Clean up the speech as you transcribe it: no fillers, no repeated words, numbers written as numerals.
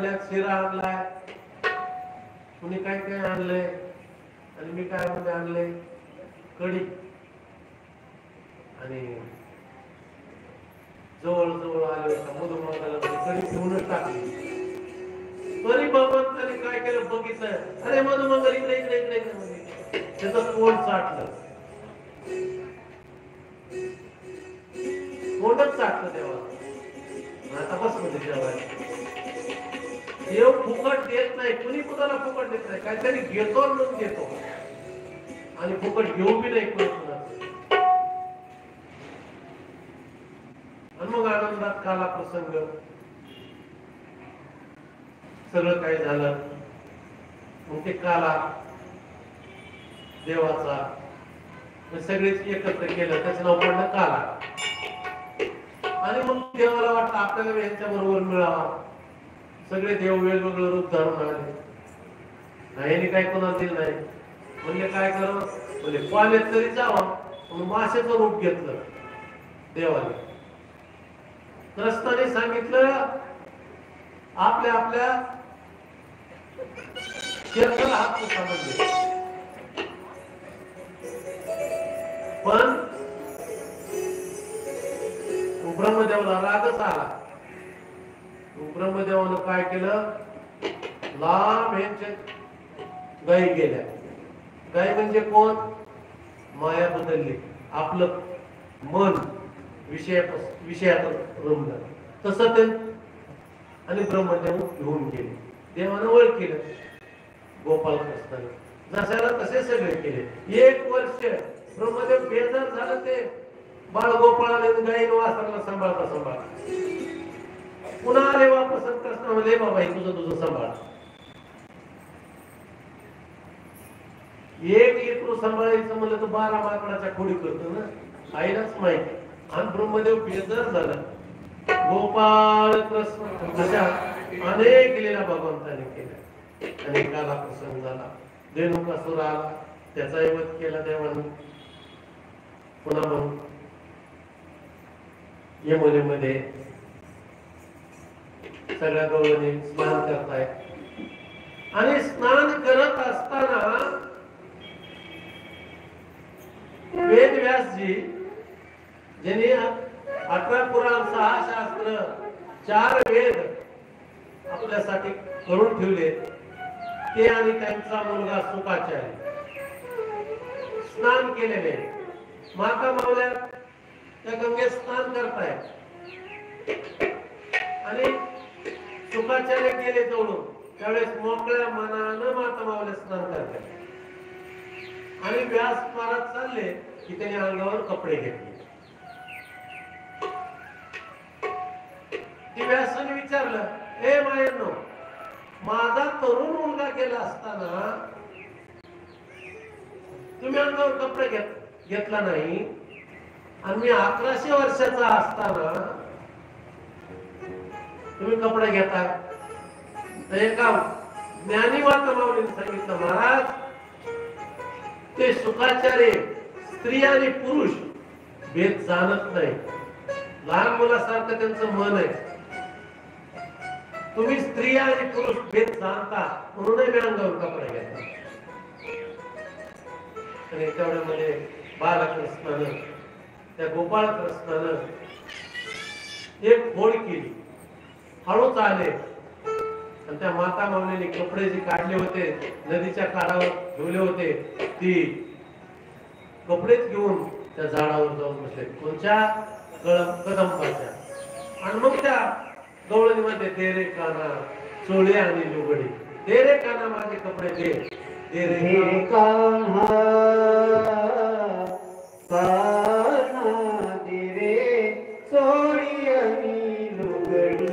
आणल्या, शिरा आणलाय, कुणी काय काय आणलंय, आणि मी काय मध्ये आणलंय कढी. आणि जवळ जवळ आले होता मधुमागाला कढी घेऊनच टाकली. तरी भगवंताने काय केलं बघितलं, अरे मधुमंगल इकडे इकडे इकडे इकडे, त्याचं तोंड चाटलं, तोंडच चाटलं देवा. आता बस मध्ये जेवायला. देव फुकट देत नाही, कुणी कुणाला फुकट देत नाही, काहीतरी घेतो म्हणून देतो, आणि फुकट घेऊ बी नाही कुणी कुणाचं. आणि मग आनंदात काला प्रसंग सगळं काही झालं. मग ते काला देवाचा सगळेच एकत्र केलं, त्याचं नाव पडलं काला. आणि मग देवाला वाटतं आपल्याला यांच्या बरोबर मिळावा. सगळे देव वेगवेगळं रूप धारून आले. नाही काय कोणाला दिलं नाही. म्हणजे काय करावं, म्हणजे पाण्यात तरी जावं, म्हणून माशाचं रूप घेतलं देवाने. कृष्णाने सांगितलं आपल्या आपल्या शेताला हात समजले. पण ब्रह्मदेवाला रागच आला. ब्रह्मदेवानं काय केलं, लांब यांच्या गायी गेल्या. गाय म्हणजे कोण, माया बदलली, आपलं मन विषयात रमलं तसं ते. आणि ब्रह्मदेव घेऊन गेले. देवानं ओळख केलं गोपाल कृष्णाने, जशाला तसे सगळे केले. 1 वर्ष ब्रह्मदेव बेजार झालं. ते बाळ गोपाळाने गायीन वासराला सांभाळता सांभाळता पुन्हा आले वापस. कृष्ण म्हणले बाबा हे तुझं सांभाळ. एक लेकरू सांभाळायचं म्हणलं तर 12 माकडाच्या खोडी करतो ना, आईलाच माहिती. आणि ब्रह्मदेव बेजार झाला. गोपाळ कृष्ण अशा अनेक लीला भगवंताने केल्या. आणि काला प्रसंग झाला. रेणुकासुर आला, त्याचा वध केला देवाने. पुन्हा मग यमुनेमध्ये सगळ्या गवळणी स्नान करतायत. आणि स्नान करत असताना वेदव्यासजी ज्यांनी 18 पुराण, 6 शास्त्र, 4 वेद आपल्यासाठी करून ठेवले, ते आणि त्यांचा मुलगा शुकाचार्य स्नान केलेले. माता मावल्या त्या गंगेत स्नान करतायत. आणि शुकाचार्य गेले जवळून, त्यावेळेस मोकळ्या मनानं माता मावल्या स्नान करतात. आणि व्यास महाराज चालले की त्याने अंगावर कपडे घेतले. व्यासाने विचारलं, हे मायनो, माझा तरुण मुलगा गेला असताना तुम्ही अंगावर कपडे घेतला नाही, आणि मी 1100 वर्षाचा असताना तुम्ही कपडे घेता. तर एका ज्ञानी माता माऊलीने सांगितलं, महाराज ते शुकाचार्य स्त्री आणि पुरुष भेद जाणत नाही. लहान मुलासारखं त्यांचं मन आहे. तुम्ही स्त्री आणि पुरुष भेद जाणता, म्हणून मी अंगावर कपडे घेता. आणि तेवढ्यामध्ये बालकृष्णानं, त्या गोपाळ कृष्णानं एक घोड केली. हळूच आले आणि त्या माता माऊलीने कपडे जे काढले होते, नदीच्या काठावर ठेवले होते, ती कपडेच घेऊन त्या झाडावर जाऊन बसले. कोणत्या कदंबाच्या. आणि मग त्या गवळणीमध्ये तेरे काना चोळे आणि लुगडी. तेरे काना माझे कपडे दे, तेरे काना काना दे रे चोळी आणि लुगडी.